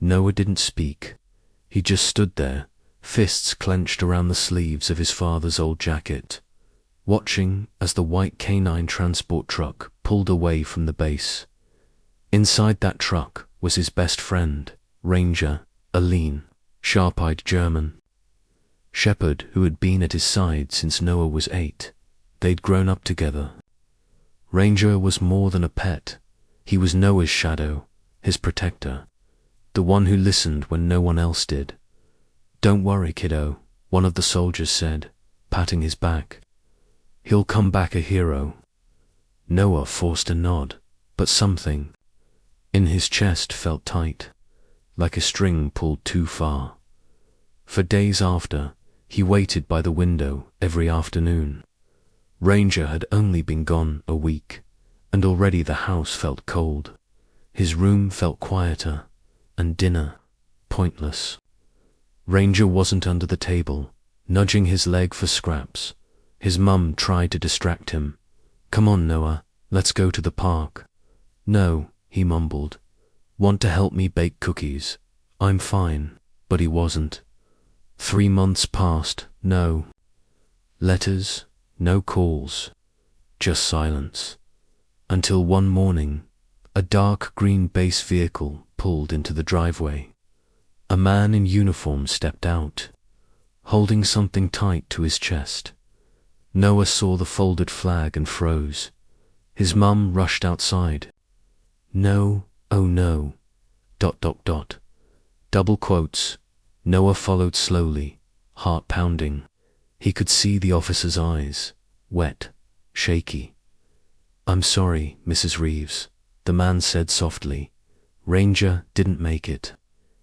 Noah didn't speak. He just stood there, fists clenched around the sleeves of his father's old jacket, watching as the white canine transport truck pulled away from the base. Inside that truck was his best friend, Ranger, a lean, sharp-eyed German shepherd who had been at his side since Noah was 8. They'd grown up together. Ranger was more than a pet. He was Noah's shadow, his protector, the one who listened when no one else did. "Don't worry, kiddo," one of the soldiers said, patting his back. "He'll come back a hero." Noah forced a nod, but something in his chest felt tight, like a string pulled too far. For days after, he waited by the window every afternoon. Ranger had only been gone a week, and already the house felt cold. His room felt quieter, and dinner pointless. Ranger wasn't under the table, nudging his leg for scraps. His mum tried to distract him. "Come on, Noah, let's go to the park." "No," he mumbled. "Want to help me bake cookies?" "I'm fine." But he wasn't. 3 months passed, no letters, no calls, just silence. Until one morning, a dark green base vehicle pulled into the driveway. A man in uniform stepped out, holding something tight to his chest. Noah saw the folded flag and froze. His mum rushed outside. "No, oh no, ... Double quotes. Noah followed slowly, heart pounding. He could see the officer's eyes, wet, shaky. "I'm sorry, Mrs. Reeves," the man said softly. "Ranger didn't make it.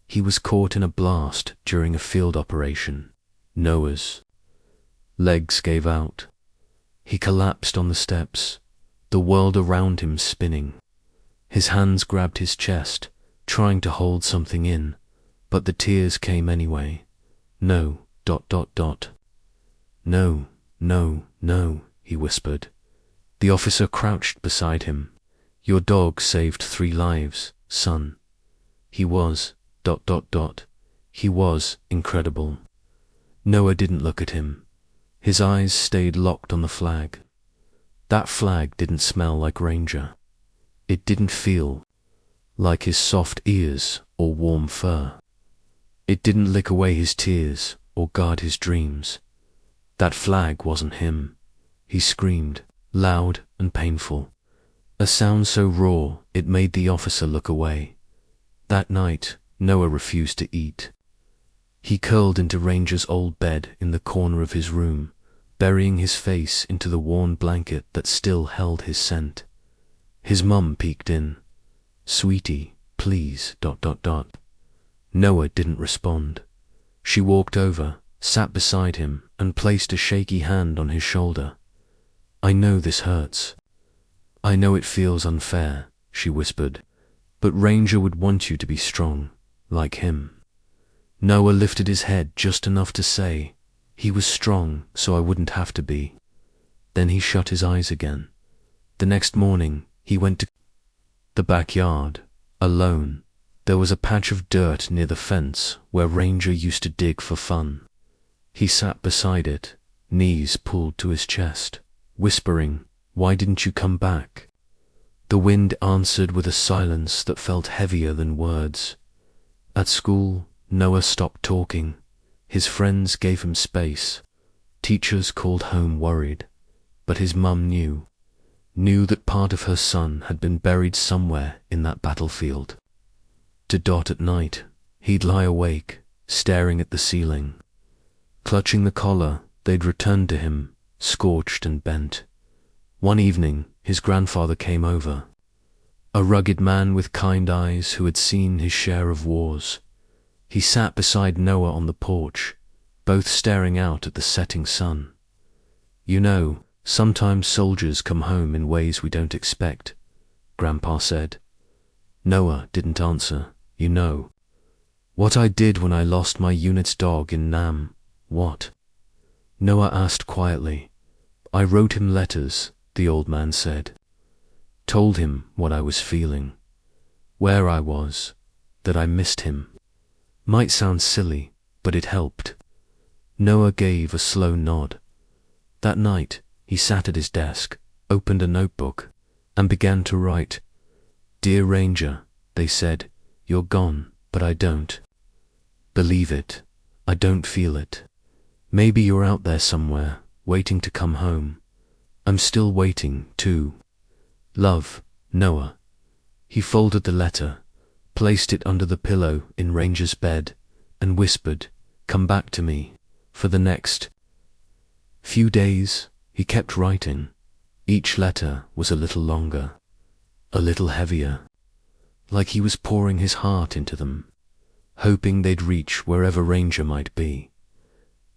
He was caught in a blast during a field operation." Noah's legs gave out. He collapsed on the steps, the world around him spinning. His hands grabbed his chest, trying to hold something in, but the tears came anyway. "No, ... No, no, no," he whispered. The officer crouched beside him. "Your dog saved 3 lives, son. He was ... He was incredible." Noah didn't look at him. His eyes stayed locked on the flag. That flag didn't smell like Ranger. It didn't feel like his soft ears or warm fur. It didn't lick away his tears or guard his dreams. That flag wasn't him. He screamed, loud and painful, a sound so raw it made the officer look away. That night, Noah refused to eat. He curled into Ranger's old bed in the corner of his room, burying his face into the worn blanket that still held his scent. His mum peeked in. "Sweetie, please, ... Noah didn't respond. She walked over, sat beside him, and placed a shaky hand on his shoulder. "I know this hurts. I know it feels unfair," she whispered, "but Ranger would want you to be strong, like him." Noah lifted his head just enough to say, "He was strong, so I wouldn't have to be." Then he shut his eyes again. The next morning, he went to the backyard, alone. There was a patch of dirt near the fence where Ranger used to dig for fun. He sat beside it, knees pulled to his chest, whispering, "Why didn't you come back?" The wind answered with a silence that felt heavier than words. At school, Noah stopped talking. His friends gave him space. Teachers called home worried, but his mum knew that part of her son had been buried somewhere in that battlefield. To Dot at night, he'd lie awake, staring at the ceiling. Clutching the collar, they'd return to him, scorched and bent. One evening, his grandfather came over, a rugged man with kind eyes who had seen his share of wars. He sat beside Noah on the porch, both staring out at the setting sun. "You know, sometimes soldiers come home in ways we don't expect," Grandpa said. Noah didn't answer. "You know what I did when I lost my unit's dog in Nam?" "What?" Noah asked quietly. "I wrote him letters," the old man said. "Told him what I was feeling, where I was, that I missed him. Might sound silly, but it helped. Noah gave a slow nod. That night, he sat at his desk, opened a notebook, and began to write. "Dear Ranger," they said, "you're gone, but I don't believe it. I don't feel it. Maybe you're out there somewhere, waiting to come home. I'm still waiting, too. Love, Noah." He folded the letter, placed it under the pillow in Ranger's bed, and whispered, "Come back to me." For the next few days, he kept writing. Each letter was a little longer, a little heavier, like he was pouring his heart into them, hoping they'd reach wherever Ranger might be.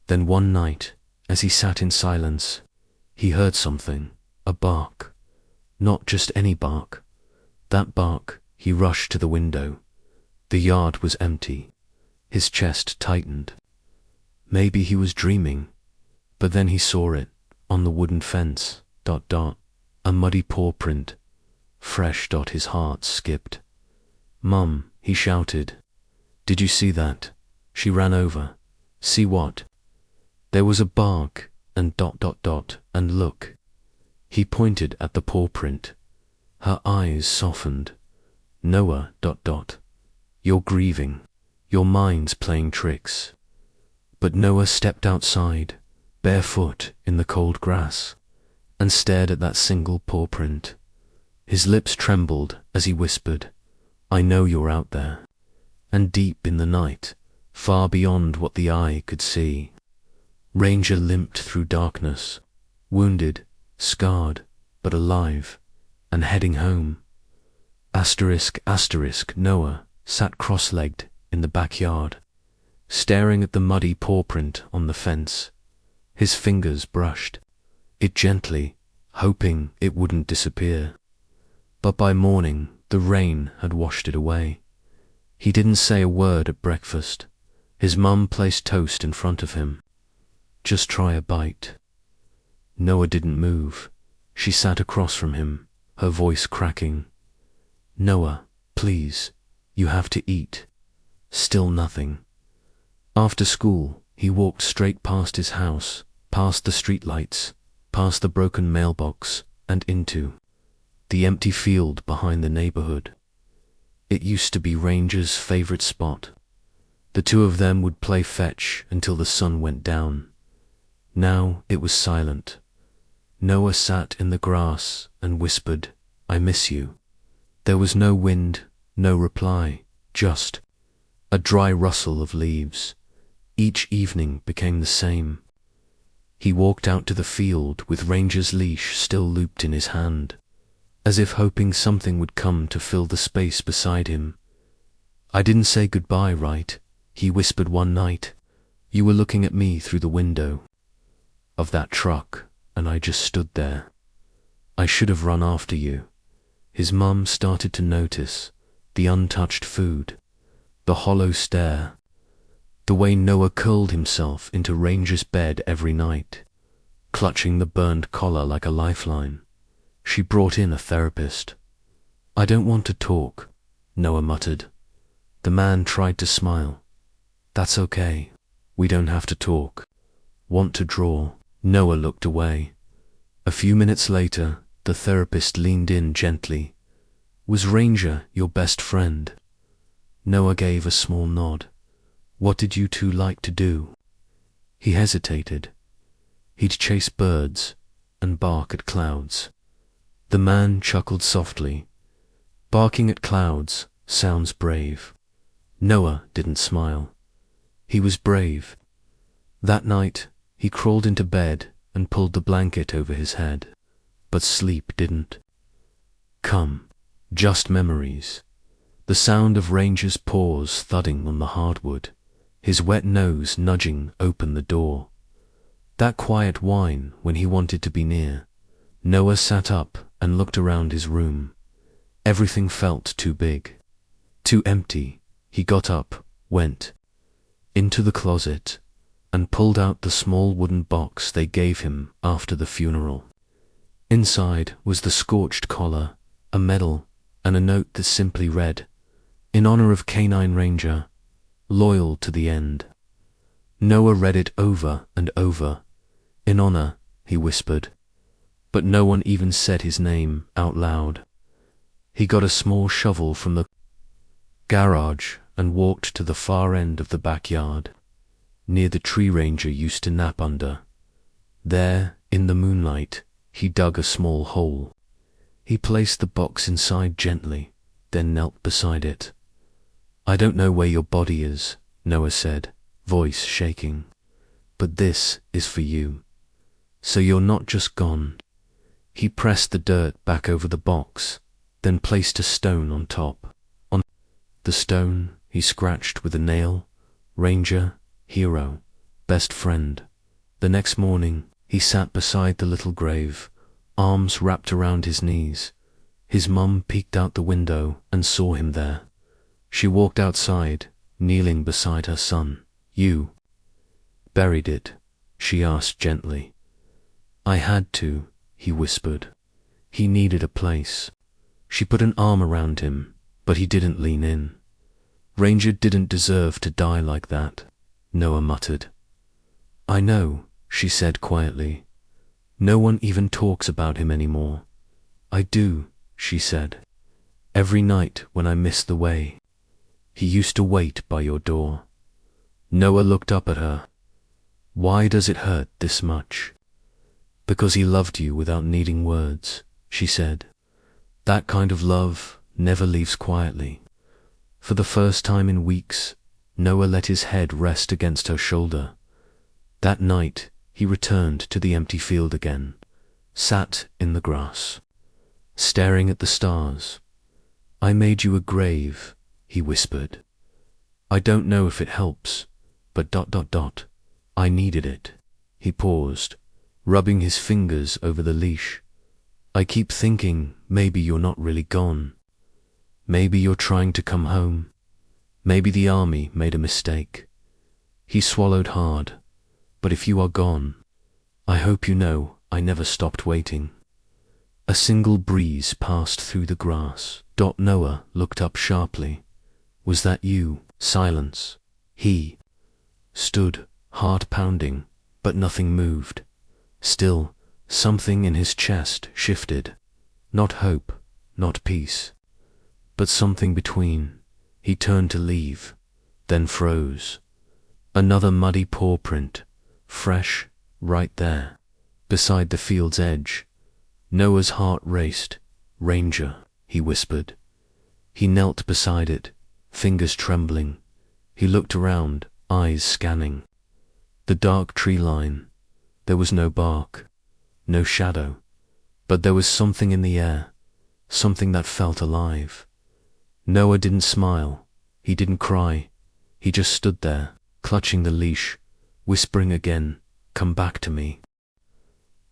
Then one night, as he sat in silence, he heard something, a bark. Not just any bark. That bark. He rushed to the window. The yard was empty. His chest tightened. Maybe he was dreaming, but then he saw it, on the wooden fence, ... a muddy paw print. Fresh. His heart skipped. "Mum," he shouted. "Did you see that?" She ran over. "See what?" There was a bark, and ... and look. He pointed at the paw print. Her eyes softened. "Noah ... you're grieving. Your mind's playing tricks." But Noah stepped outside, barefoot in the cold grass, and stared at that single paw print. His lips trembled as he whispered, "I know you're out there." And deep in the night, far beyond what the eye could see, Ranger limped through darkness, wounded, scarred, but alive, and heading home. Noah sat cross-legged in the backyard, staring at the muddy paw print on the fence. His fingers brushed it gently, hoping it wouldn't disappear. But by morning, the rain had washed it away. He didn't say a word at breakfast. His mum placed toast in front of him. "Just try a bite." Noah didn't move. She sat across from him, her voice cracking. "Noah, please, you have to eat." Still nothing. After school, he walked straight past his house, past the streetlights, past the broken mailbox, and into the empty field behind the neighborhood. It used to be Ranger's favorite spot. The two of them would play fetch until the sun went down. Now it was silent. Noah sat in the grass and whispered, "I miss you." There was no wind, no reply, just a dry rustle of leaves. Each evening became the same. He walked out to the field with Ranger's leash still looped in his hand, as if hoping something would come to fill the space beside him. "I didn't say goodbye, right?" he whispered one night. "You were looking at me through the window of that truck, and I just stood there. I should have run after you." His mum started to notice the untouched food, the hollow stare, the way Noah curled himself into Ranger's bed every night, clutching the burned collar like a lifeline. She brought in a therapist. "I don't want to talk," Noah muttered. The man tried to smile. "That's okay. We don't have to talk." "Want to draw?" Noah looked away. A few minutes later, the therapist leaned in gently. "Was Ranger your best friend?" Noah gave a small nod. "What did you two like to do?" He hesitated. He'd chase birds and bark at clouds. The man chuckled softly. "Barking at clouds sounds brave." Noah didn't smile. He was brave. That night, he crawled into bed and pulled the blanket over his head, but sleep didn't come. Just memories. The sound of Ranger's paws thudding on the hardwood, his wet nose nudging open the door. That quiet whine when he wanted to be near. Noah sat up and looked around his room. Everything felt too big, too empty. He got up, went into the closet, and pulled out the small wooden box they gave him after the funeral. Inside was the scorched collar, a medal, and a note that simply read, In honor of Canine Ranger, loyal to the end. Noah read it over and over. In honor, he whispered. But no one even said his name out loud. He got a small shovel from the garage and walked to the far end of the backyard, near the tree Ranger used to nap under. There, in the moonlight, he dug a small hole. He placed the box inside gently, then knelt beside it. I don't know where your body is, Noah said, voice shaking, but this is for you. So you're not just gone. He pressed the dirt back over the box, then placed a stone on top. On the stone, he scratched with a nail, Ranger, hero, best friend. The next morning, he sat beside the little grave, arms wrapped around his knees. His mum peeked out the window and saw him there. She walked outside, kneeling beside her son. You buried it, she asked gently. I had to, he whispered. He needed a place. She put an arm around him, but he didn't lean in. Ranger didn't deserve to die like that, Noah muttered. I know, she said quietly. No one even talks about him anymore. I do, she said. Every night when I miss the way. He used to wait by your door. Noah looked up at her. Why does it hurt this much? Because he loved you without needing words, she said. That kind of love never leaves quietly. For the first time in weeks, Noah let his head rest against her shoulder. That night, he returned to the empty field again, sat in the grass, staring at the stars. I made you a grave, he whispered. I don't know if it helps, but ... I needed it. He paused, rubbing his fingers over the leash. I keep thinking maybe you're not really gone. Maybe you're trying to come home. Maybe the army made a mistake. He swallowed hard. But if you are gone, I hope you know I never stopped waiting. A single breeze passed through the grass. Noah looked up sharply. Was that you? Silence. He stood, heart pounding, but nothing moved. Still, something in his chest shifted. Not hope, not peace, but something between. He turned to leave, then froze. Another muddy paw print, fresh, right there, beside the field's edge. Noah's heart raced. Ranger, he whispered. He knelt beside it, fingers trembling. He looked around, eyes scanning. The dark tree line. There was no bark, no shadow, but there was something in the air, something that felt alive. Noah didn't smile, he didn't cry, he just stood there, clutching the leash, whispering again, come back to me.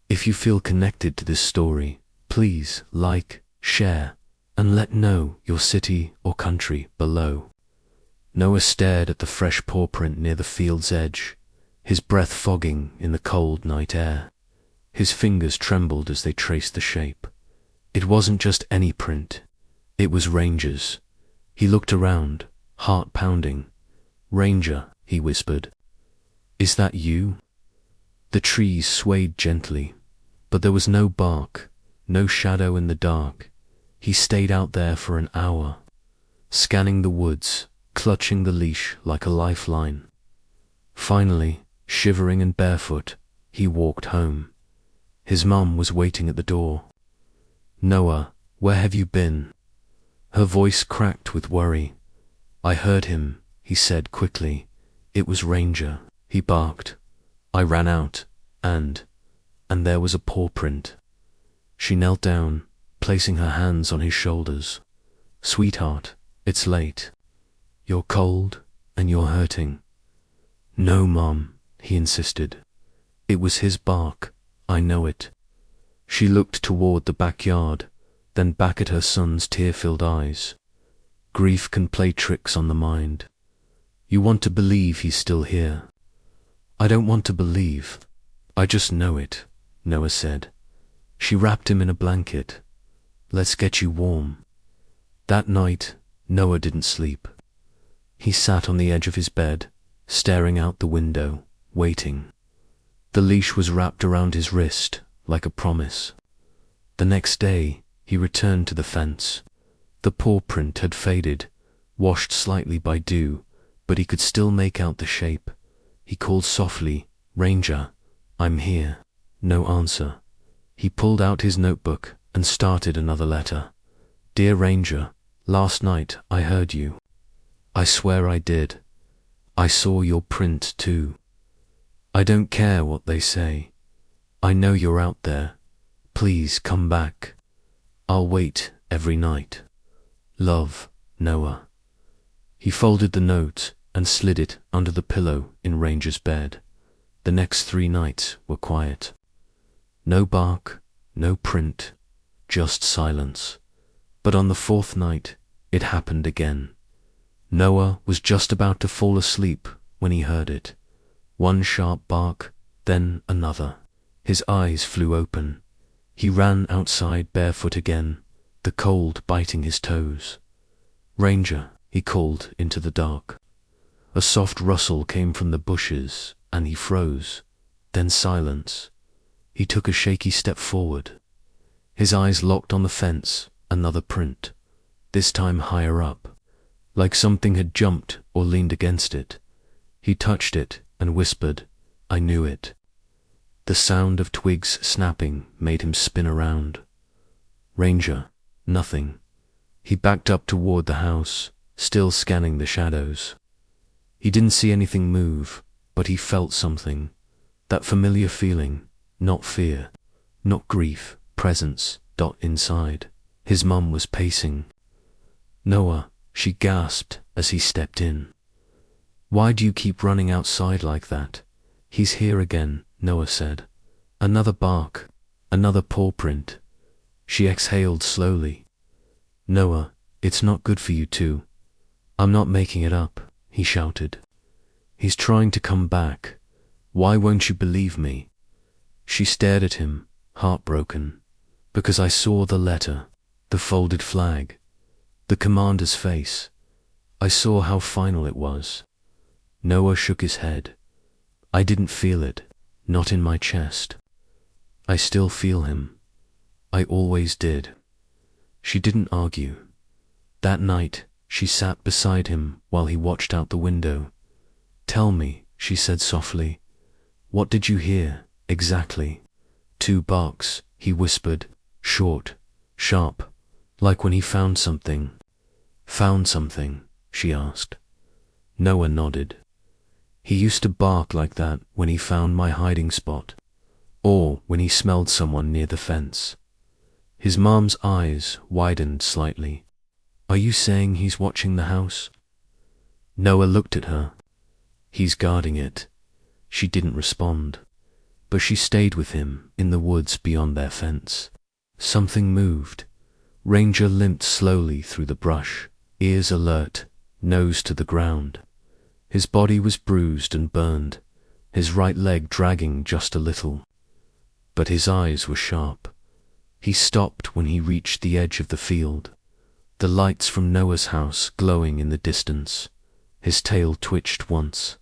If you feel connected to this story, please like, share, and let know your city or country below. Noah stared at the fresh paw print near the field's edge, his breath fogging in the cold night air. His fingers trembled as they traced the shape. It wasn't just any print, it was Ranger's. He looked around, heart pounding. Ranger, he whispered. Is that you? The trees swayed gently, but there was no bark, no shadow in the dark. He stayed out there for an hour, scanning the woods, clutching the leash like a lifeline. Finally, shivering and barefoot, he walked home. His mum was waiting at the door. Noah, where have you been? Her voice cracked with worry. I heard him, he said quickly. It was Ranger. He barked. I ran out, and there was a paw print. She knelt down, placing her hands on his shoulders. Sweetheart, it's late. You're cold, and you're hurting. No, Mom, he insisted. It was his bark, I know it. She looked toward the backyard, then back at her son's tear-filled eyes. Grief can play tricks on the mind. You want to believe he's still here. I don't want to believe. I just know it, Noah said. She wrapped him in a blanket. Let's get you warm. That night, Noah didn't sleep. He sat on the edge of his bed, staring out the window, waiting. The leash was wrapped around his wrist, like a promise. The next day, he returned to the fence. The paw print had faded, washed slightly by dew, but he could still make out the shape. He called softly, "Ranger, I'm here." No answer. He pulled out his notebook and started another letter. "Dear Ranger, last night I heard you. I swear I did. I saw your print too. I don't care what they say. I know you're out there. Please come back. I'll wait every night. Love, Noah." He folded the note and slid it under the pillow in Ranger's bed. The next 3 nights were quiet. No bark, no print, just silence. But on the 4th night, it happened again. Noah was just about to fall asleep when he heard it. One sharp bark, then another. His eyes flew open. He ran outside barefoot again, the cold biting his toes. "Ranger," he called into the dark. A soft rustle came from the bushes, and he froze. Then silence. He took a shaky step forward. His eyes locked on the fence, another print, this time higher up, like something had jumped or leaned against it. He touched it and whispered, "I knew it." The sound of twigs snapping made him spin around. "Ranger, nothing." He backed up toward the house, still scanning the shadows. He didn't see anything move, but he felt something. That familiar feeling, not fear, not grief, presence, inside. His mum was pacing. "Noah," she gasped as he stepped in. "Why do you keep running outside like that?" "He's here again," Noah said. Another bark, another paw print. She exhaled slowly. "Noah, it's not good for you too. I'm not making it up," he shouted. "He's trying to come back. Why won't you believe me?" She stared at him, heartbroken. "Because I saw the letter, the folded flag, the commander's face. I saw how final it was." Noah shook his head. "I didn't feel it, not in my chest. I still feel him. I always did." She didn't argue. That night, she sat beside him while he watched out the window. "Tell me," she said softly, "what did you hear, exactly?" "2 barks," he whispered, short, sharp, like when he found something. "Found something?" she asked. Noah nodded. "He used to bark like that when he found my hiding spot, or when he smelled someone near the fence." His mom's eyes widened slightly. "Are you saying he's watching the house?" Noah looked at her. "He's guarding it." She didn't respond, but she stayed with him in the woods beyond their fence. Something moved. Ranger limped slowly through the brush, ears alert, nose to the ground. His body was bruised and burned, his right leg dragging just a little. But his eyes were sharp. He stopped when he reached the edge of the field, the lights from Noah's house glowing in the distance. His tail twitched once.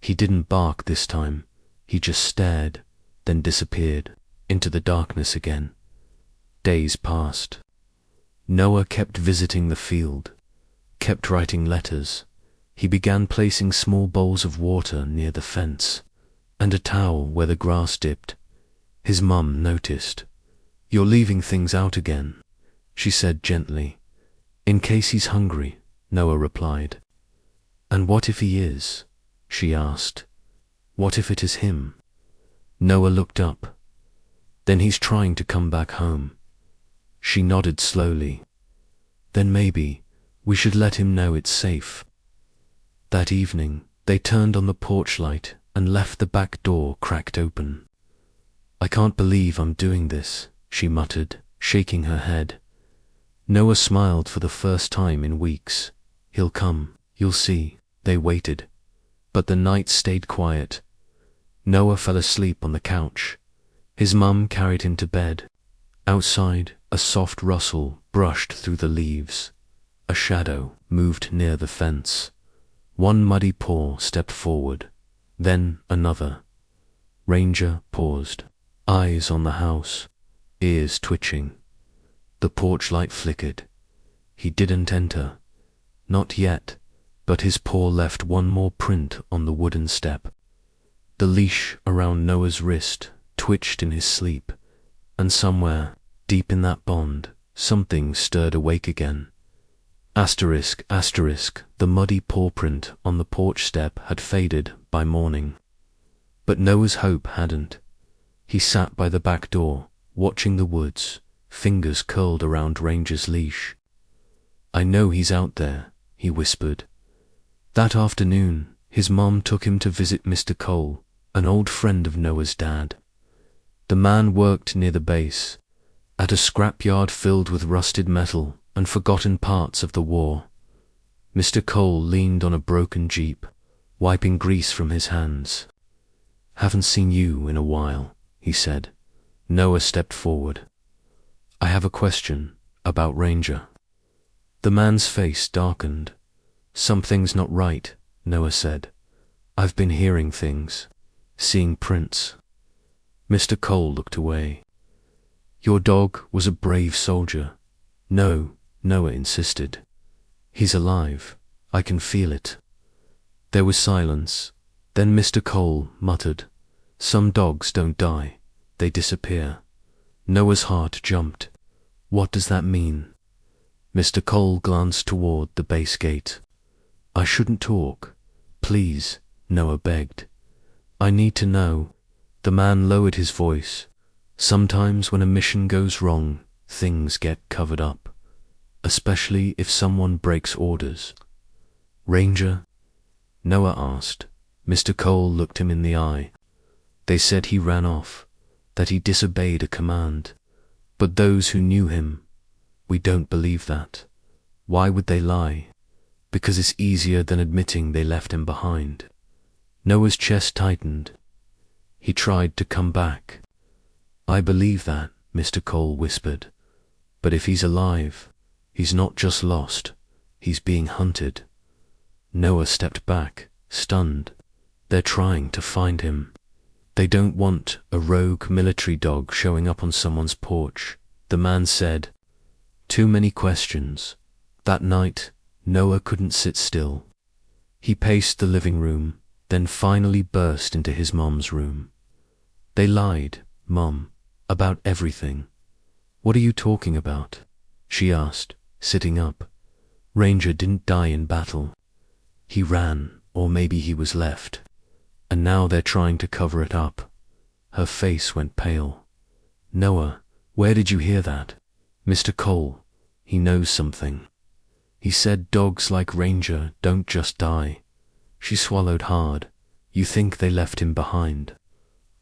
He didn't bark this time. He just stared, then disappeared into the darkness again. Days passed. Noah kept visiting the field, kept writing letters. He began placing small bowls of water near the fence, and a towel where the grass dipped. His mum noticed. "You're leaving things out again," she said gently. "In case he's hungry," Noah replied. "And what if he is?" she asked. "What if it is him?" Noah looked up. "Then he's trying to come back home." She nodded slowly. "Then maybe we should let him know it's safe." That evening, they turned on the porch light and left the back door cracked open. "I can't believe I'm doing this," she muttered, shaking her head. Noah smiled for the first time in weeks. "He'll come, you'll see." They waited, but the night stayed quiet. Noah fell asleep on the couch. His mum carried him to bed. Outside, a soft rustle brushed through the leaves. A shadow moved near the fence. One muddy paw stepped forward, then another. Ranger paused, eyes on the house, ears twitching. The porch light flickered. He didn't enter. Not yet, but his paw left one more print on the wooden step. The leash around Noah's wrist twitched in his sleep, and somewhere, deep in that bond, something stirred awake again. Asterisk, asterisk, the muddy paw print on the porch step had faded by morning. But Noah's hope hadn't. He sat by the back door, watching the woods, fingers curled around Ranger's leash. "I know he's out there," he whispered. That afternoon, his mom took him to visit Mr. Cole, an old friend of Noah's dad. The man worked near the base, at a scrapyard filled with rusted metal and forgotten parts of the war. Mr. Cole leaned on a broken jeep, wiping grease from his hands. "Haven't seen you in a while," he said. Noah stepped forward. "I have a question about Ranger." The man's face darkened. "Something's not right," Noah said. "I've been hearing things, seeing prints." Mr. Cole looked away. "Your dog was a brave soldier." "No," Noah insisted. "He's alive. I can feel it." There was silence. Then Mr. Cole muttered, "Some dogs don't die. They disappear." Noah's heart jumped. "What does that mean?" Mr. Cole glanced toward the base gate. "I shouldn't talk. Please," Noah begged. "I need to know." The man lowered his voice. "Sometimes when a mission goes wrong, things get covered up. Especially if someone breaks orders." "Ranger?" Noah asked. Mr. Cole looked him in the eye. "They said he ran off, that he disobeyed a command. But those who knew him, we don't believe that." "Why would they lie?" "Because it's easier than admitting they left him behind." Noah's chest tightened. "He tried to come back." "I believe that," Mr. Cole whispered. "But if he's alive, he's not just lost, he's being hunted." Noah stepped back, stunned. "They're trying to find him. They don't want a rogue military dog showing up on someone's porch," the man said. Too many questions. That night, Noah couldn't sit still. He paced the living room, then finally burst into his mom's room. "They lied, Mom, about everything." "What are you talking about?" she asked, sitting up. "Ranger didn't die in battle. He ran, or maybe he was left. And now they're trying to cover it up." Her face went pale. "Noah, where did you hear that?" "Mr. Cole, he knows something. He said dogs like Ranger don't just die." She swallowed hard. "You think they left him behind?"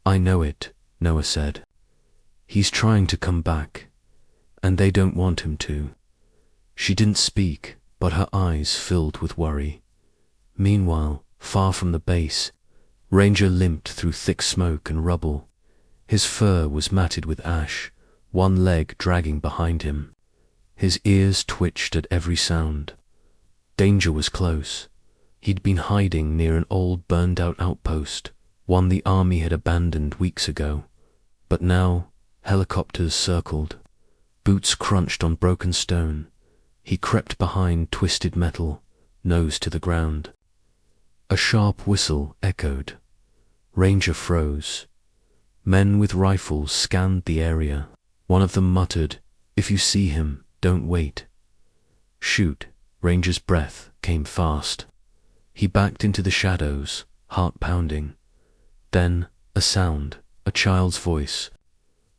"I know it," Noah said. "He's trying to come back, and they don't want him to." She didn't speak, but her eyes filled with worry. Meanwhile, far from the base, Ranger limped through thick smoke and rubble. His fur was matted with ash, one leg dragging behind him. His ears twitched at every sound. Danger was close. He'd been hiding near an old burned-out outpost, one the army had abandoned weeks ago. But now, helicopters circled. Boots crunched on broken stone. He crept behind twisted metal, nose to the ground. A sharp whistle echoed. Ranger froze. Men with rifles scanned the area. One of them muttered, "If you see him, don't wait." "Shoot." Ranger's breath came fast. He backed into the shadows, heart pounding. Then a sound, a child's voice.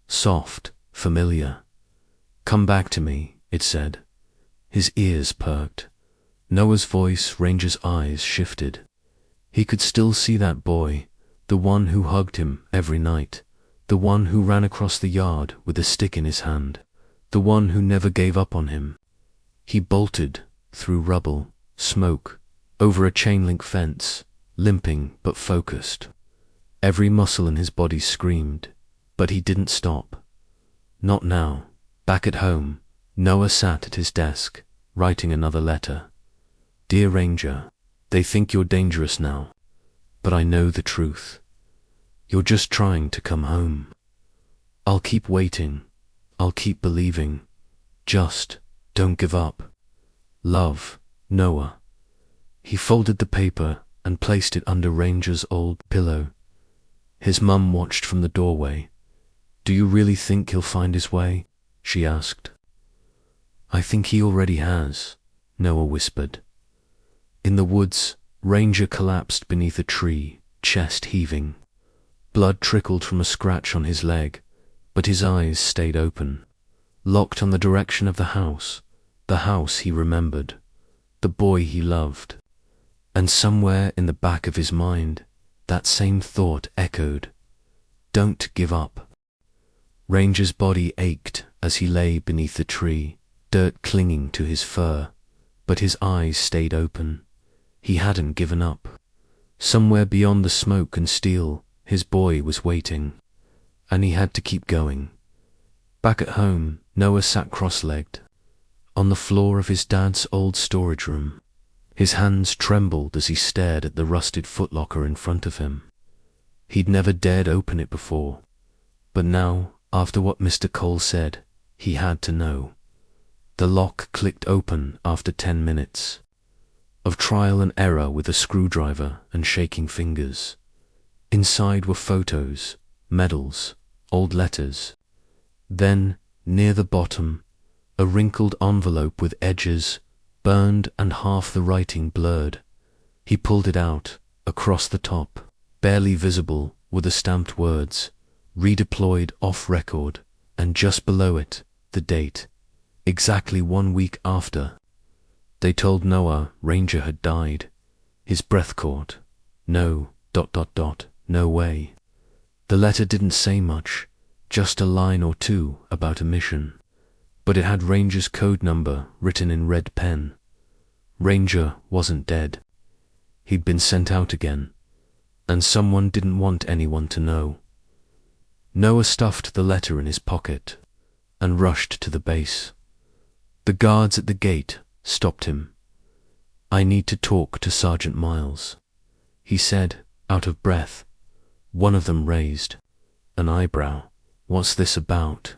Soft, familiar. "Come back to me," it said. His ears perked. Noah's voice, Ranger's eyes shifted. He could still see that boy, the one who hugged him every night, the one who ran across the yard with a stick in his hand, the one who never gave up on him. He bolted, through rubble, smoke, over a chain-link fence, limping but focused. Every muscle in his body screamed, but he didn't stop. Not now. Back at home, Noah sat at his desk, writing another letter. Dear Ranger, they think you're dangerous now, but I know the truth. You're just trying to come home. I'll keep waiting. I'll keep believing. Just don't give up. Love, Noah. He folded the paper and placed it under Ranger's old pillow. His mum watched from the doorway. Do you really think he'll find his way? She asked. I think he already has, Noah whispered. In the woods, Ranger collapsed beneath a tree, chest heaving. Blood trickled from a scratch on his leg, but his eyes stayed open, locked on the direction of the house he remembered, the boy he loved. And somewhere in the back of his mind, that same thought echoed, don't give up. Ranger's body ached as he lay beneath the tree, dirt clinging to his fur, but his eyes stayed open. He hadn't given up. Somewhere beyond the smoke and steel, his boy was waiting, and he had to keep going. Back at home, Noah sat cross-legged, on the floor of his dad's old storage room. His hands trembled as he stared at the rusted footlocker in front of him. He'd never dared open it before, but now, after what Mr. Cole said, he had to know. The lock clicked open after 10 minutes of trial and error with a screwdriver and shaking fingers. Inside were photos, medals, old letters. Then, near the bottom, a wrinkled envelope with edges burned and half the writing blurred. He pulled it out, across the top, barely visible, were the stamped words, redeployed off record, and just below it, the date, exactly 1 week after. They told Noah Ranger had died. His breath caught. No, ... no way. The letter didn't say much, just a line or two about a mission, but it had Ranger's code number written in red pen. Ranger wasn't dead. He'd been sent out again, and someone didn't want anyone to know. Noah stuffed the letter in his pocket and rushed to the base. The guards at the gate stopped him. I need to talk to Sergeant Miles, he said, out of breath. One of them raised an eyebrow. What's this about?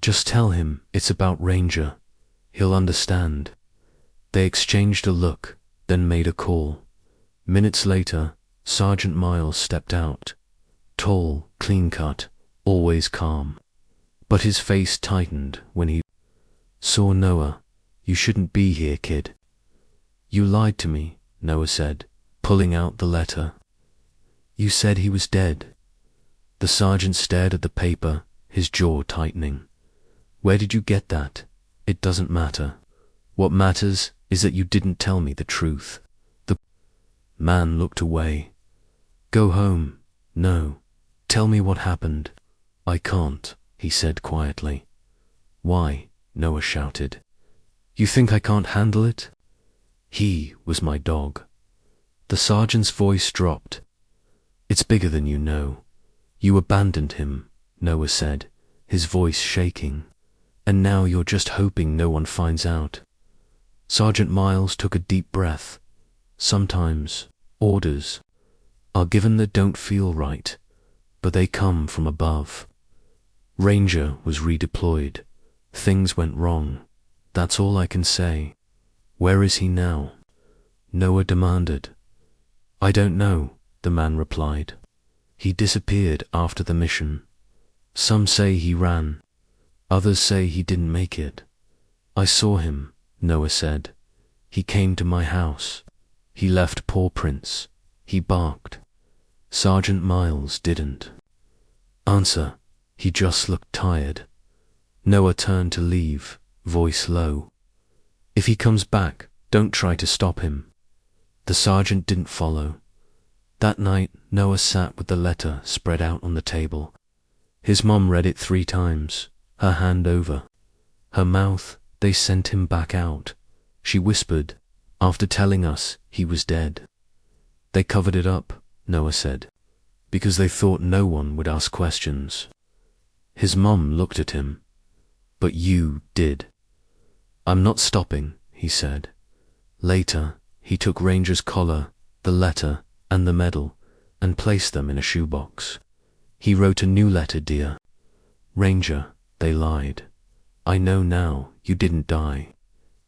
Just tell him it's about Ranger. He'll understand. They exchanged a look, then made a call. Minutes later, Sergeant Miles stepped out. Tall, clean-cut, always calm. But his face tightened when he saw Noah. You shouldn't be here, kid. You lied to me, Noah said, pulling out the letter. You said he was dead. The sergeant stared at the paper, his jaw tightening. Where did you get that? It doesn't matter. What matters is that you didn't tell me the truth. The man looked away. Go home. No. Tell me what happened. I can't, he said quietly. Why? Noah shouted. You think I can't handle it? He was my dog. The sergeant's voice dropped. It's bigger than you know. You abandoned him, Noah said, his voice shaking. And now you're just hoping no one finds out. Sergeant Miles took a deep breath. Sometimes orders are given that don't feel right, but they come from above. Ranger was redeployed. Things went wrong. That's all I can say. Where is he now? Noah demanded. I don't know, the man replied. He disappeared after the mission. Some say he ran. Others say he didn't make it. I saw him, Noah said. He came to my house. He left paw prints. He barked. Sergeant Miles didn't answer. He just looked tired. Noah turned to leave, voice low. If he comes back, don't try to stop him. The sergeant didn't follow. That night, Noah sat with the letter spread out on the table. His mom read it 3 times, her hand over her mouth. They sent him back out, she whispered, after telling us he was dead. They covered it up, Noah said, because they thought no one would ask questions. His mom looked at him. But you did. I'm not stopping, he said. Later, he took Ranger's collar, the letter, and the medal, and placed them in a shoebox. He wrote a new letter, dear Ranger, they lied. I know now you didn't die.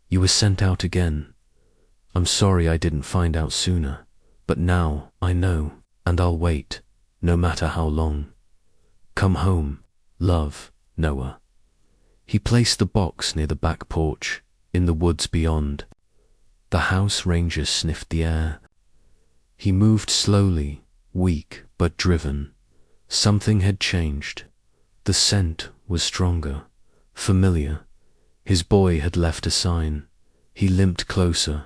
You were sent out again. I'm sorry I didn't find out sooner, but now I know, and I'll wait, no matter how long. Come home, love, Noah. He placed the box near the back porch, in the woods beyond. The house ranger sniffed the air. He moved slowly, weak but driven. Something had changed. The scent was stronger, familiar. His boy had left a sign. He limped closer,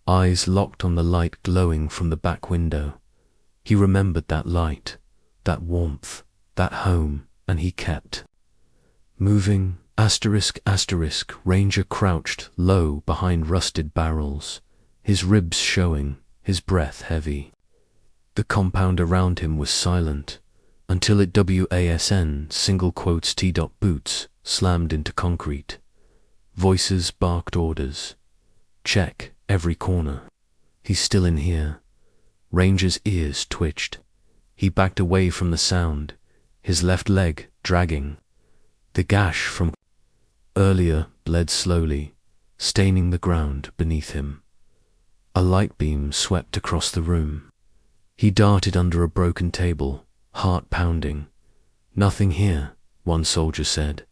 eyes locked on the light glowing from the back window. He remembered that light, that warmth, that home, and he kept moving. Ranger crouched low behind rusted barrels, his ribs showing, his breath heavy. The compound around him was silent, until it boots slammed into concrete. Voices barked orders. Check every corner. He's still in here. Ranger's ears twitched. He backed away from the sound, his left leg dragging. The gash from earlier bled slowly, staining the ground beneath him. A light beam swept across the room. He darted under a broken table, heart pounding. Nothing here, one soldier said.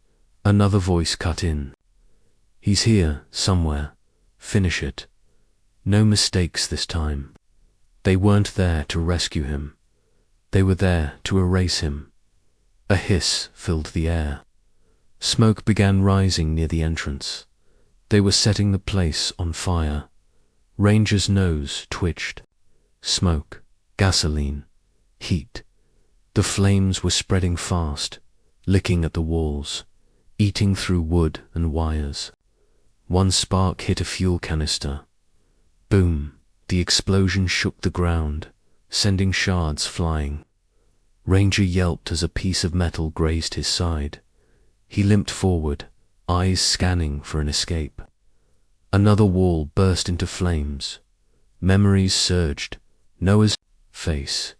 Another voice cut in. He's here, somewhere. Finish it. No mistakes this time. They weren't there to rescue him. They were there to erase him. A hiss filled the air. Smoke began rising near the entrance. They were setting the place on fire. Ranger's nose twitched. Smoke, gasoline, heat. The flames were spreading fast, licking at the walls, eating through wood and wires. One spark hit a fuel canister. Boom! The explosion shook the ground, sending shards flying. Ranger yelped as a piece of metal grazed his side. He limped forward, eyes scanning for an escape. Another wall burst into flames. Memories surged. Noah's face,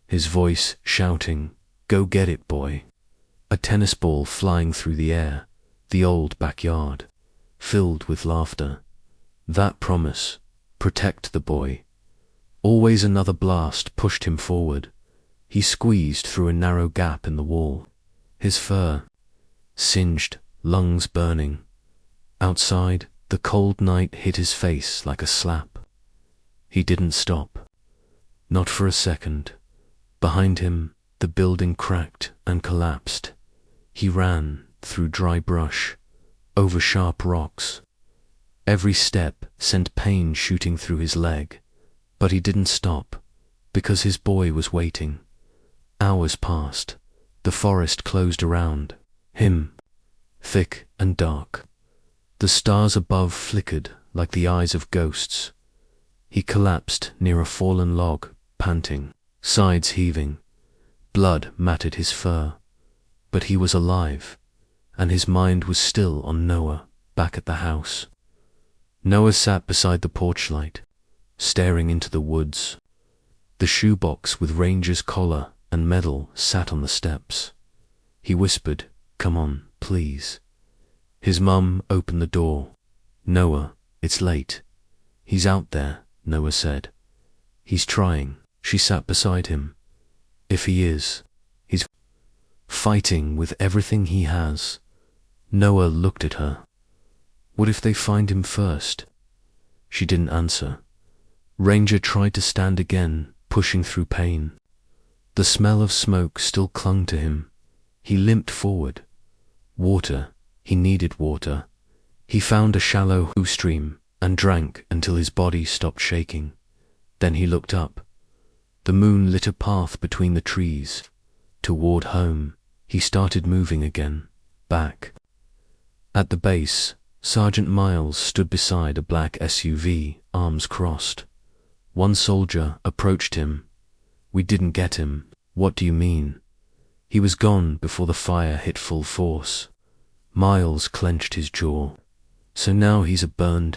his voice shouting, "Go get it, boy." A tennis ball flying through the air, the old backyard, filled with laughter. That promise, protect the boy. Always another blast pushed him forward. He squeezed through a narrow gap in the wall. His fur singed, lungs burning. Outside, the cold night hit his face like a slap. He didn't stop. Not for a second. Behind him, the building cracked and collapsed. He ran through dry brush, over sharp rocks. Every step sent pain shooting through his leg, but he didn't stop, because his boy was waiting. Hours passed. The forest closed around him, thick and dark. The stars above flickered like the eyes of ghosts. He collapsed near a fallen log, panting, sides heaving. Blood matted his fur. But he was alive, and his mind was still on Noah, back at the house. Noah sat beside the porch light, staring into the woods. The shoebox with Ranger's collar and medal sat on the steps. He whispered, "Come on, please." His mum opened the door. "Noah, it's late." "He's out there," Noah said. "He's trying." She sat beside him. "If he is, he's fighting with everything he has." Noah looked at her. "What if they find him first?" She didn't answer. Ranger tried to stand again, pushing through pain. The smell of smoke still clung to him. He limped forward. Water. He needed water. He found a shallow stream and drank until his body stopped shaking. Then he looked up. The moon lit a path between the trees. Toward home, he started moving again, back. At the base, Sergeant Miles stood beside a black SUV, arms crossed. One soldier approached him. "We didn't get him." "What do you mean?" "He was gone before the fire hit full force." Miles clenched his jaw. "So now he's a burned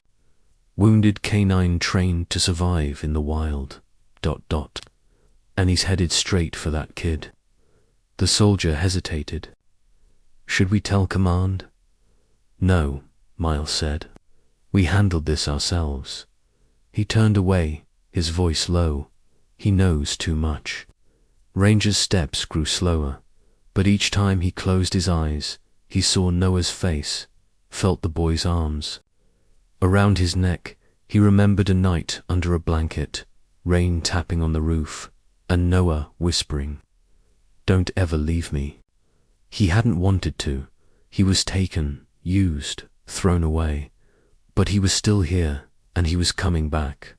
Wounded canine trained to survive in the wild. ... And he's headed straight for that kid. The soldier hesitated. Should we tell command? No, Miles said. We handled this ourselves. He turned away, his voice low. He knows too much. Ranger's steps grew slower, but each time he closed his eyes, he saw Noah's face, felt the boy's arms. Around his neck, he remembered a night under a blanket, rain tapping on the roof, and Noah whispering, "Don't ever leave me." He hadn't wanted to. He was taken, used, thrown away. But he was still here, and he was coming back.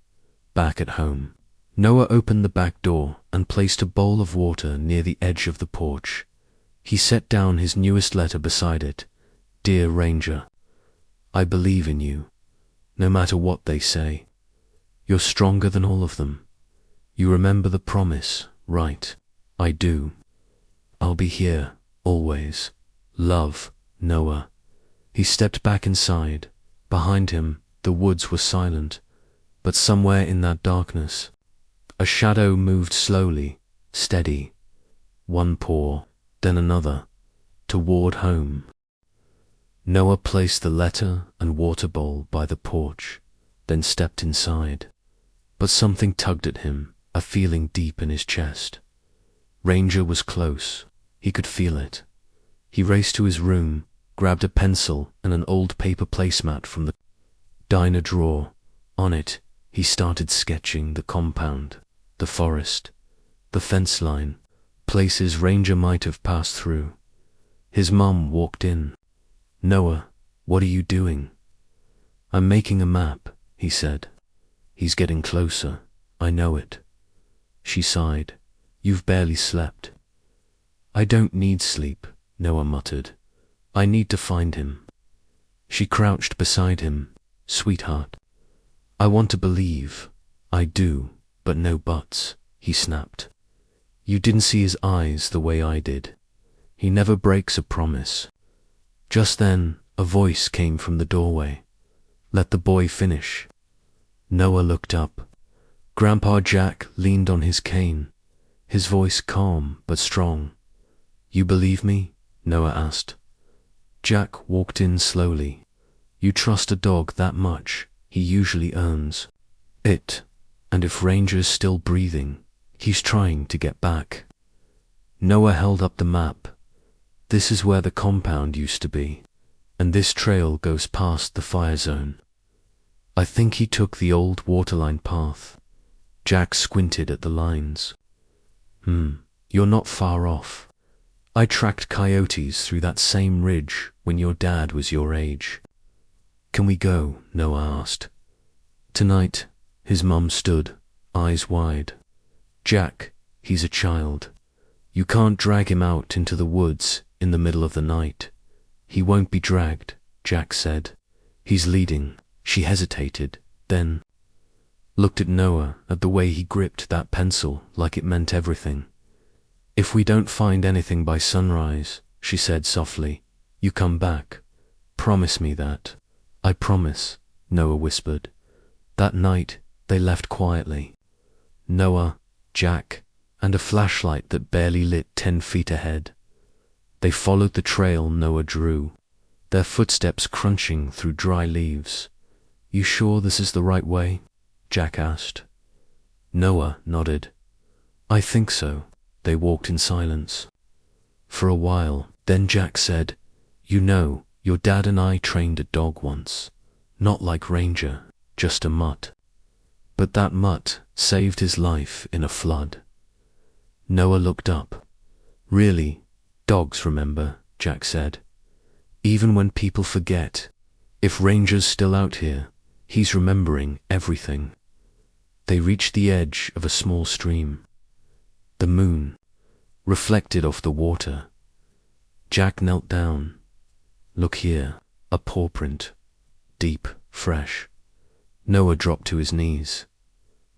Back at home. Noah opened the back door and placed a bowl of water near the edge of the porch. He set down his newest letter beside it. Dear Ranger, I believe in you, no matter what they say. You're stronger than all of them. You remember the promise, right? I do. I'll be here, always. Love, Noah. He stepped back inside. Behind him, the woods were silent, but somewhere in that darkness, a shadow moved slowly, steady. One paw, then another, toward home. Noah placed the letter and water bowl by the porch, then stepped inside. But something tugged at him, a feeling deep in his chest. Ranger was close. He could feel it. He raced to his room, grabbed a pencil and an old paper placemat from the diner drawer. On it, he started sketching the compound, the forest, the fence line, places Ranger might have passed through. His mom walked in. "Noah, what are you doing?" "I'm making a map," he said. "He's getting closer. I know it." She sighed. "You've barely slept." "I don't need sleep," Noah muttered. "I need to find him." She crouched beside him. "Sweetheart, I want to believe. I do, but no buts," he snapped. "You didn't see his eyes the way I did. He never breaks a promise." Just then, a voice came from the doorway. "Let the boy finish." Noah looked up. Grandpa Jack leaned on his cane, his voice calm but strong. "You believe me?" Noah asked. Jack walked in slowly. "You trust a dog that much, he usually earns it. And if Ranger's still breathing, he's trying to get back." Noah held up the map. "This is where the compound used to be, and this trail goes past the fire zone. I think he took the old waterline path." Jack squinted at the lines. You're not far off. I tracked coyotes through that same ridge when your dad was your age." "Can we go?" Noah asked. "Tonight," his mum stood, eyes wide. "Jack, he's a child. You can't drag him out into the woods in the middle of the night." "He won't be dragged," Jack said. "He's leading." She hesitated, then looked at Noah, at the way he gripped that pencil like it meant everything. "If we don't find anything by sunrise," she said softly, "you come back. Promise me that." "I promise," Noah whispered. That night, they left quietly. Noah, Jack, and a flashlight that barely lit 10 feet ahead. They followed the trail Noah drew, their footsteps crunching through dry leaves. "You sure this is the right way?" Jack asked. Noah nodded. "I think so." They walked in silence. For a while, then Jack said, "You know, your dad and I trained a dog once. Not like Ranger, just a mutt. But that mutt saved his life in a flood." Noah looked up. "Really? Dogs remember," Jack said. "Even when people forget. If Ranger's still out here, he's remembering everything." They reached the edge of a small stream. The moon reflected off the water. Jack knelt down. "Look here." A paw print. Deep, fresh. Noah dropped to his knees.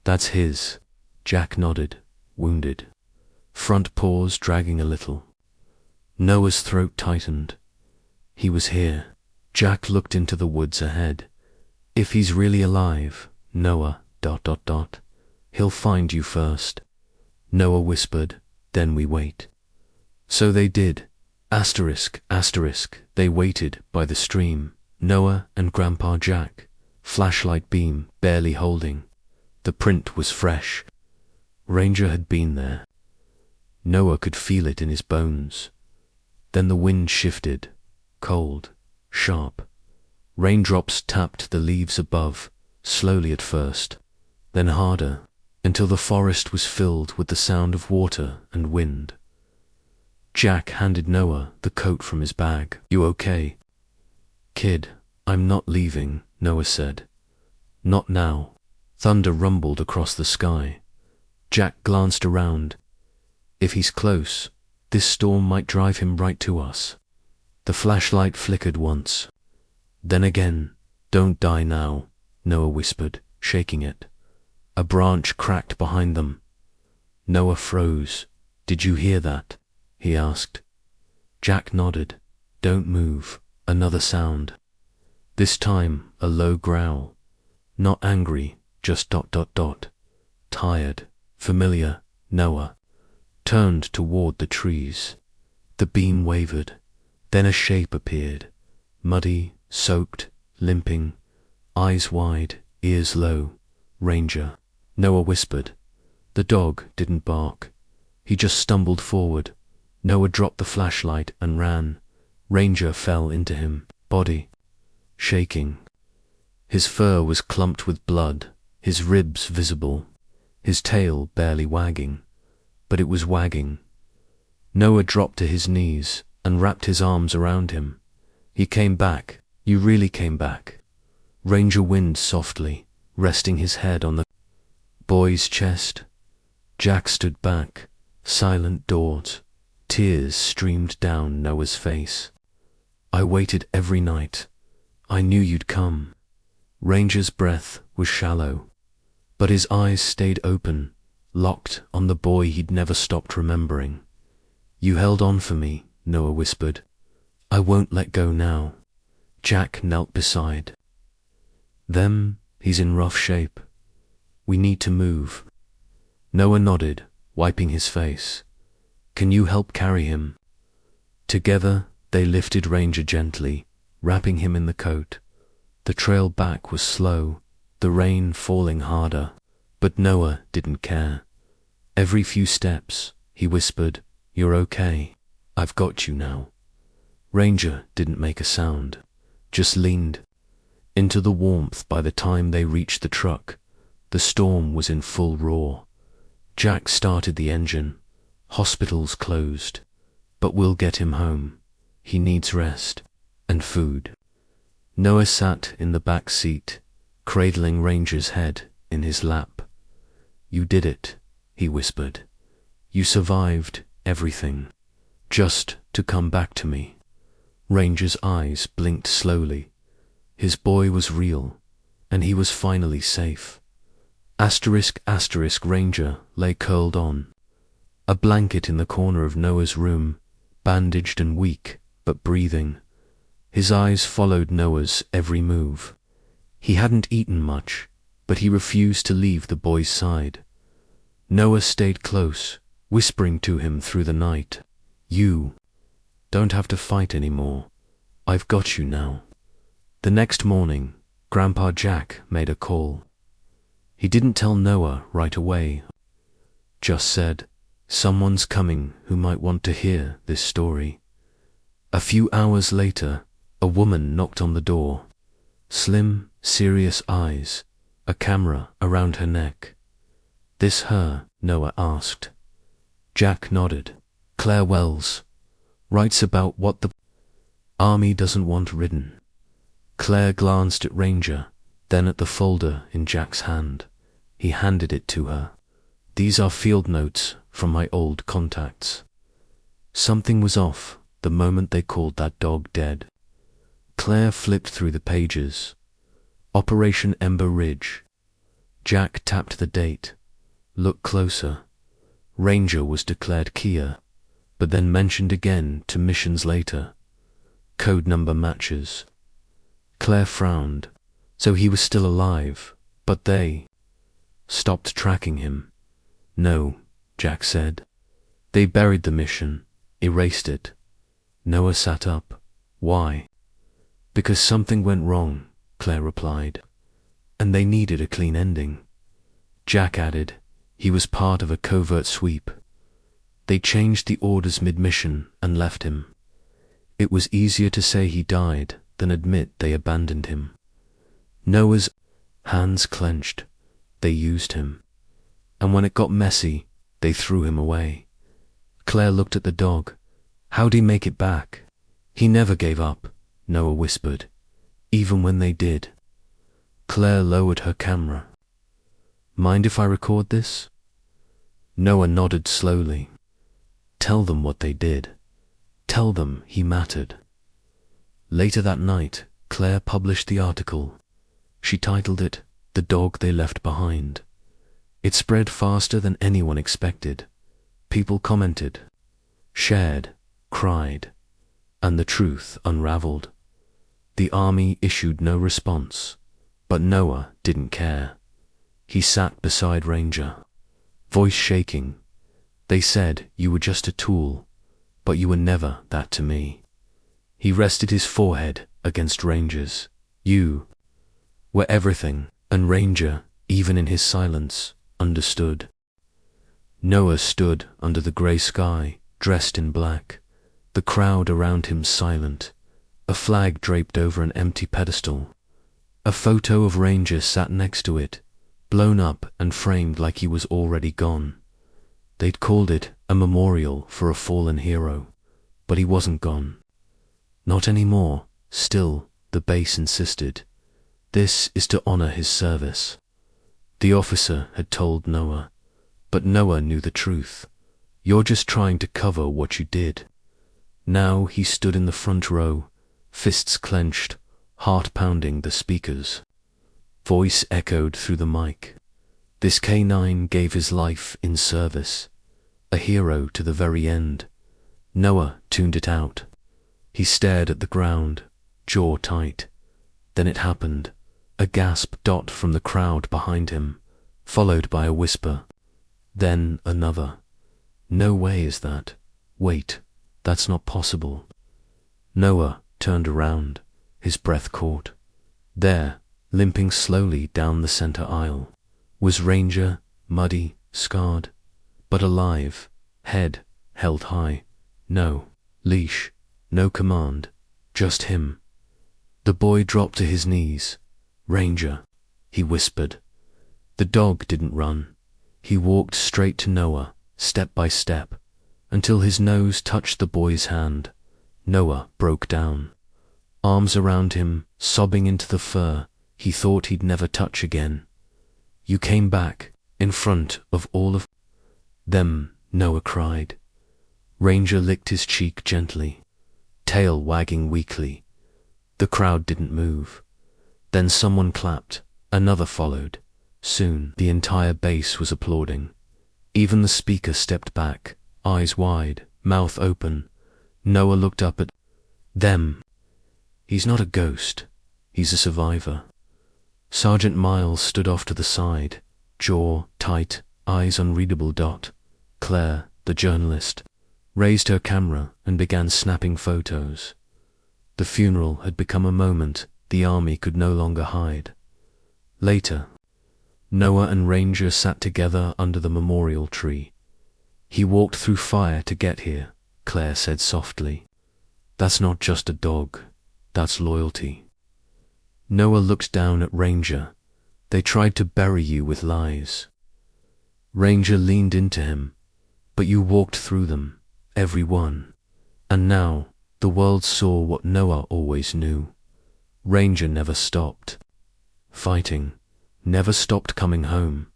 "That's his." Jack nodded, wounded. Front paws dragging a little. Noah's throat tightened. He was here. Jack looked into the woods ahead. If he's really alive, Noah, ... He'll find you first. Noah whispered, then we wait. So they did. Asterisk, asterisk, they waited by the stream, Noah and Grandpa Jack, flashlight beam barely holding. The print was fresh. Ranger had been there. Noah could feel it in his bones. Then the wind shifted, cold, sharp. Raindrops tapped the leaves above, slowly at first, then harder, until the forest was filled with the sound of water and wind. Jack handed Noah the coat from his bag. You okay? Kid, I'm not leaving, Noah said. Not now. Thunder rumbled across the sky. Jack glanced around. If he's close, this storm might drive him right to us. The flashlight flickered once. Then again. Don't die now, Noah whispered, shaking it. A branch cracked behind them. Noah froze. Did you hear that? He asked. Jack nodded. Don't move. Another sound. This time a low growl. Not angry, just ... Tired, familiar. Noah turned toward the trees. The beam wavered. Then a shape appeared. Muddy, soaked, limping, eyes wide, ears low. Ranger. Noah whispered. The dog didn't bark. He just stumbled forward. Noah dropped the flashlight and ran. Ranger fell into him, body shaking. His fur was clumped with blood, his ribs visible, his tail barely wagging, but it was wagging. Noah dropped to his knees and wrapped his arms around him. He came back. You really came back. Ranger whined softly, resting his head on the boy's chest. Jack stood back, silent doors. Tears streamed down Noah's face. I waited every night. I knew you'd come. Ranger's breath was shallow, but his eyes stayed open, locked on the boy he'd never stopped remembering. You held on for me, Noah whispered. I won't let go now. Jack knelt beside them. He's in rough shape. We need to move. Noah nodded, wiping his face. Can you help carry him? Together, they lifted Ranger gently, wrapping him in the coat. The trail back was slow, the rain falling harder, but Noah didn't care. Every few steps, he whispered, You're okay. I've got you now. Ranger didn't make a sound, just leaned into the warmth. By the time they reached the truck, the storm was in full roar. Jack started the engine. Hospital's closed, but we'll get him home. He needs rest and food. Noah sat in the back seat, cradling Ranger's head in his lap. You did it, he whispered. You survived everything, just to come back to me. Ranger's eyes blinked slowly. His boy was real, and he was finally safe. Asterisk, asterisk, Ranger lay curled on. A blanket in the corner of Noah's room, bandaged and weak, but breathing. His eyes followed Noah's every move. He hadn't eaten much, but he refused to leave the boy's side. Noah stayed close, whispering to him through the night. You don't have to fight anymore. I've got you now. The next morning, Grandpa Jack made a call. He didn't tell Noah right away, just said, Someone's coming who might want to hear this story. A few hours later, a woman knocked on the door. Slim, serious eyes, a camera around her neck. This her? Noah asked. Jack nodded. Claire Wells. Writes about what the Army doesn't want written. Claire glanced at Ranger, then at the folder in Jack's hand. He handed it to her. These are field notes from my old contacts. Something was off the moment they called that dog dead. Claire flipped through the pages. Operation Ember Ridge. Jack tapped the date. Look closer. Ranger was declared Kia, but then mentioned again 2 missions later. Code number matches. Claire frowned. So he was still alive, but they stopped tracking him. No, Jack said. They buried the mission, erased it. Noah sat up. Why? Because something went wrong, Claire replied, and they needed a clean ending. Jack added, he was part of a covert sweep. They changed the orders mid-mission and left him. It was easier to say he died than admit they abandoned him. Noah's hands clenched. They used him. And when it got messy, they threw him away. Claire looked at the dog. How'd he make it back? He never gave up, Noah whispered, even when they did. Claire lowered her camera. Mind if I record this? Noah nodded slowly. Tell them what they did. Tell them he mattered. Later that night, Claire published the article. She titled it, The Dog They Left Behind. It spread faster than anyone expected. People commented, shared, cried, and the truth unraveled. The army issued no response, but Noah didn't care. He sat beside Ranger, voice shaking. They said you were just a tool, but you were never that to me. He rested his forehead against Ranger's. You were everything, and Ranger, even in his silence, understood. Noah stood under the grey sky, dressed in black, the crowd around him silent, a flag draped over an empty pedestal. A photo of Ranger sat next to it, blown up and framed like he was already gone. They'd called it a memorial for a fallen hero, but he wasn't gone. Not anymore. Still, the base insisted. This is to honor his service. The officer had told Noah, but Noah knew the truth. You're just trying to cover what you did. Now he stood in the front row, fists clenched, heart pounding the speakers. Voice echoed through the mic. This K9 gave his life in service, a hero to the very end. Noah tuned it out. He stared at the ground, jaw tight. Then it happened, a gasp dot from the crowd behind him, followed by a whisper. Then another. No way is that. Wait, that's not possible. Noah turned around, his breath caught. There, limping slowly down the center aisle, was Ranger, muddy, scarred, but alive, head held high. No leash, no command, just him. The boy dropped to his knees. Ranger, he whispered. The dog didn't run. He walked straight to Noah, step by step, until his nose touched the boy's hand. Noah broke down. Arms around him, sobbing into the fur he thought he'd never touch again. You came back, in front of all of them, Noah cried. Ranger licked his cheek gently, tail wagging weakly. The crowd didn't move. Then someone clapped, another followed. Soon the entire base was applauding. Even the speaker stepped back, eyes wide, mouth open. Noah looked up at them. He's not a ghost. He's a survivor. Sergeant Miles stood off to the side, jaw tight, eyes unreadable dot. Claire, the journalist, raised her camera and began snapping photos. The funeral had become a moment the army could no longer hide. Later, Noah and Ranger sat together under the memorial tree. He walked through fire to get here, Claire said softly. That's not just a dog, that's loyalty. Noah looked down at Ranger. They tried to bury you with lies. Ranger leaned into him, but you walked through them, every one. And now, the world saw what Noah always knew. Ranger never stopped fighting, never stopped coming home.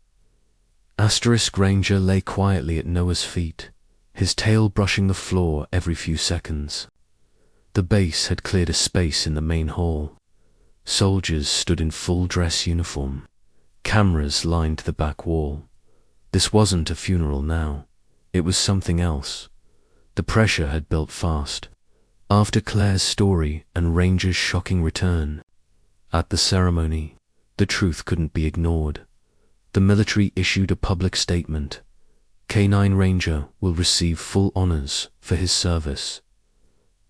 Ranger lay quietly at Noah's feet, his tail brushing the floor every few seconds. The base had cleared a space in the main hall. Soldiers stood in full dress uniform. Cameras lined the back wall. This wasn't a funeral now. It was something else. The pressure had built fast. After Claire's story and Ranger's shocking return, At the ceremony, the truth couldn't be ignored. The military issued a public statement. K9 Ranger will receive full honors for his service.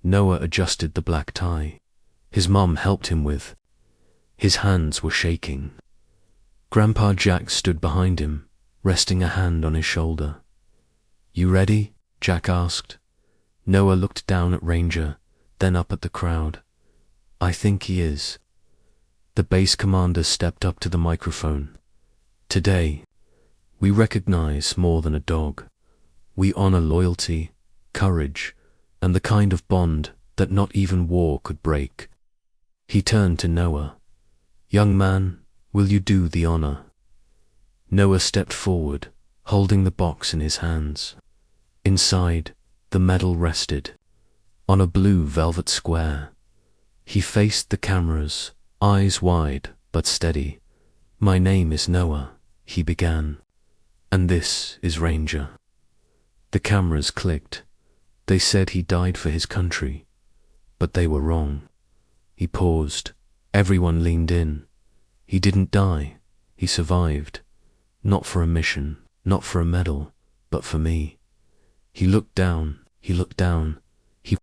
Noah adjusted the black tie. His mom helped him with. His hands were shaking. Grandpa Jack stood behind him, resting a hand on his shoulder. "You ready?" Jack asked. Noah looked down at Ranger, then up at the crowd. "I think he is." The base commander stepped up to the microphone. "Today, we recognize more than a dog. We honor loyalty, courage, and the kind of bond that not even war could break." He turned to Noah. "Young man, will you do the honor?" Noah stepped forward, holding the box in his hands. Inside, the medal rested, on a blue velvet square. He faced the cameras, eyes wide but steady. "My name is Noah," he began, "and this is Ranger." The cameras clicked. They said he died for his country, but they were wrong. He paused. Everyone leaned in. He didn't die. He survived. Not for a mission, not for a medal, but for me. He looked down. He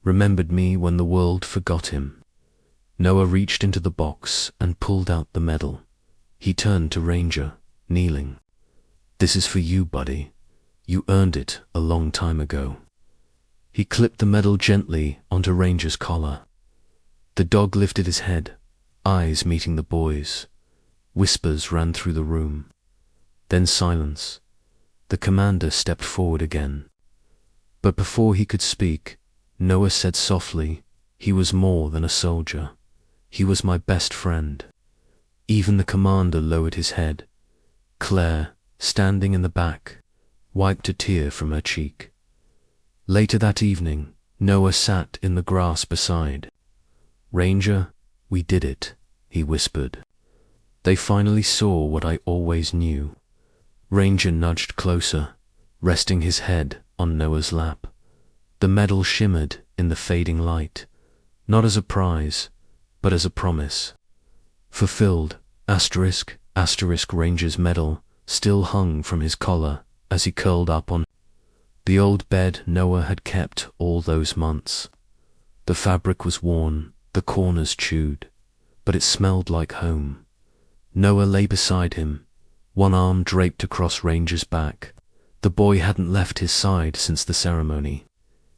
remembered me when the world forgot him. Noah reached into the box and pulled out the medal. He turned to Ranger, kneeling. "This is for you, buddy. You earned it a long time ago." He clipped the medal gently onto Ranger's collar. The dog lifted his head, eyes meeting the boy's. Whispers ran through the room. Then silence. The commander stepped forward again. But before he could speak, Noah said softly, "He was more than a soldier. He was my best friend." Even the commander lowered his head. Claire, standing in the back, wiped a tear from her cheek. Later that evening, Noah sat in the grass beside. "Ranger, we did it," he whispered. "They finally saw what I always knew." Ranger nudged closer, resting his head on Noah's lap. The medal shimmered in the fading light, not as a prize, but as a promise. Fulfilled, asterisk, asterisk. Ranger's medal still hung from his collar as he curled up on the old bed Noah had kept all those months. The fabric was worn, the corners chewed, but it smelled like home. Noah lay beside him, one arm draped across Ranger's back. The boy hadn't left his side since the ceremony.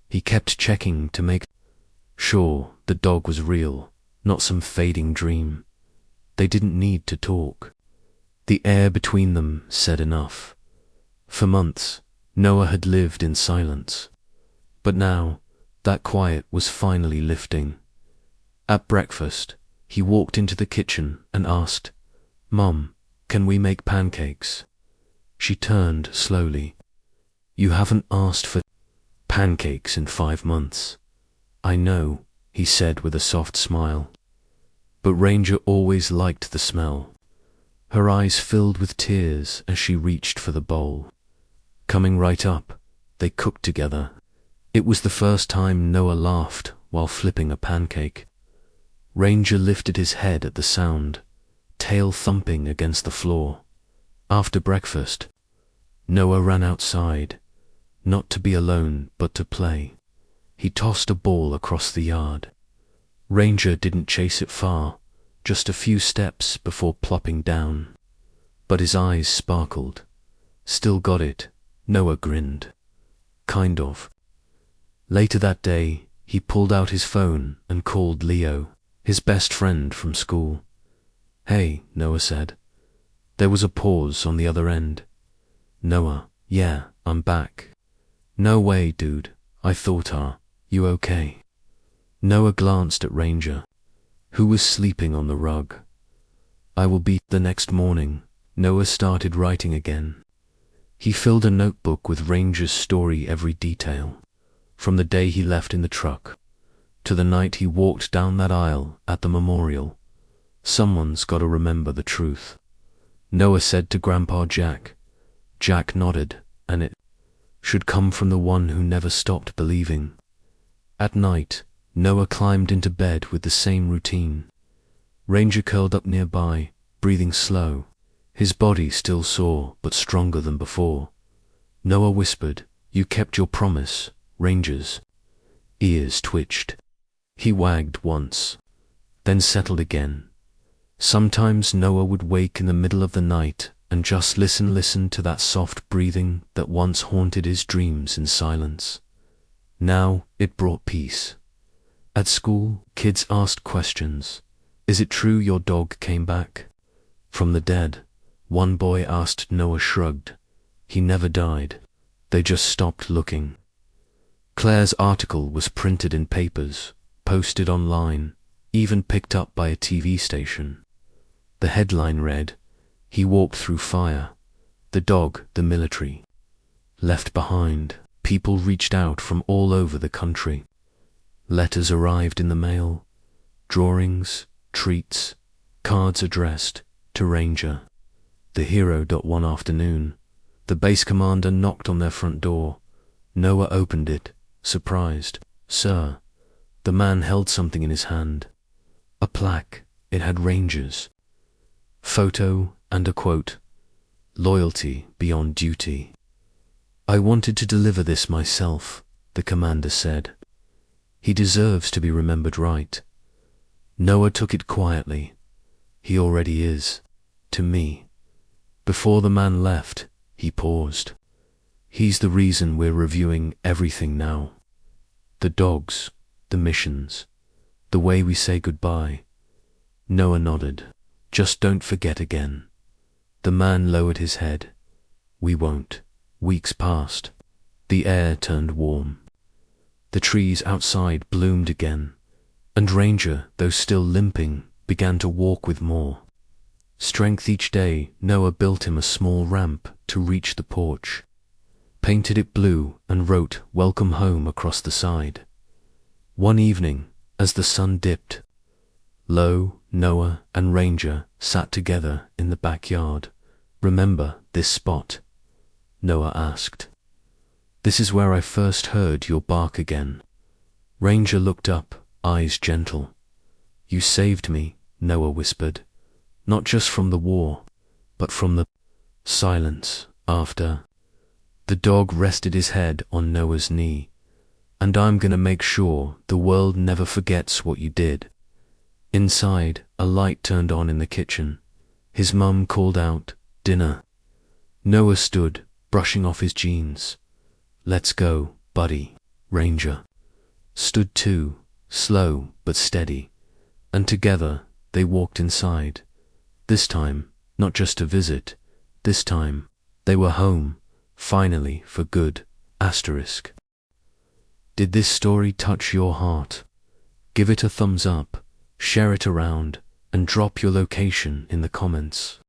He kept checking to make sure the dog was real, not some fading dream. They didn't need to talk. The air between them said enough. For months, Noah had lived in silence. But now, that quiet was finally lifting. At breakfast, he walked into the kitchen and asked, "Mom, can we make pancakes?" She turned slowly. "You haven't asked for pancakes in 5 months." "I know," he said with a soft smile. But Ranger always liked the smell. Her eyes filled with tears as she reached for the bowl. Coming right up, they cooked together. It was the first time Noah laughed while flipping a pancake. Ranger lifted his head at the sound, tail thumping against the floor. After breakfast, Noah ran outside, not to be alone, but to play. He tossed a ball across the yard. Ranger didn't chase it far, just a few steps before plopping down. But his eyes sparkled. "Still got it," Noah grinned. "Kind of." Later that day, he pulled out his phone and called Leo, his best friend from school. "Hey," Noah said. There was a pause on the other end. "Noah, yeah, I'm back." "No way, dude. I thought, you okay?" Noah glanced at Ranger, who was sleeping on the rug. "I will be." The next morning, Noah started writing again. He filled a notebook with Ranger's story, every detail, from the day he left in the truck to the night he walked down that aisle at the memorial. Someone's got to remember the truth, Noah said to Grandpa Jack. Jack nodded, and it should come from the one who never stopped believing. At night, Noah climbed into bed with the same routine. Ranger curled up nearby, breathing slow, his body still sore but stronger than before. Noah whispered, "You kept your promise, Ranger's." Ears twitched. He wagged once, then settled again. Sometimes Noah would wake in the middle of the night and just listen to that soft breathing that once haunted his dreams in silence. Now it brought peace. At school, kids asked questions. "Is it true your dog came back from the dead?" One boy asked. Noah shrugged. "He never died. They just stopped looking." Claire's article was printed in papers, posted online, even picked up by a TV station. The headline read, "He walked through fire. The dog, the military, left behind." People reached out from all over the country. Letters arrived in the mail, drawings, treats, cards addressed to Ranger, the hero. One afternoon, the base commander knocked on their front door. Noah opened it, surprised. "Sir." The man held something in his hand. A plaque. It had Ranger's photo and a quote, "Loyalty beyond duty." "I wanted to deliver this myself," the commander said. "He deserves to be remembered right." Noah took it quietly. "He already is, to me." Before the man left, he paused. "He's the reason we're reviewing everything now. The dogs, the missions, the way we say goodbye." Noah nodded. "Just don't forget again." The man lowered his head. "We won't." Weeks passed. The air turned warm. The trees outside bloomed again, and Ranger, though still limping, began to walk with more strength each day. Noah built him a small ramp to reach the porch, painted it blue, and wrote "Welcome Home" across the side. One evening, as the sun dipped low, Noah and Ranger sat together in the backyard. "Remember this spot?" Noah asked. "This is where I first heard your bark again." Ranger looked up, eyes gentle. "You saved me," Noah whispered, "not just from the war, but from the silence after." The dog rested his head on Noah's knee. "And I'm gonna make sure the world never forgets what you did." Inside, a light turned on in the kitchen. His mum called out, "Dinner." Noah stood, brushing off his jeans. "Let's go, buddy." Ranger stood too, slow but steady, and together they walked inside. This time, not just to visit, this time they were home, finally, for good. Asterisk. Did this story touch your heart? Give it a thumbs up, share it around, and drop your location in the comments.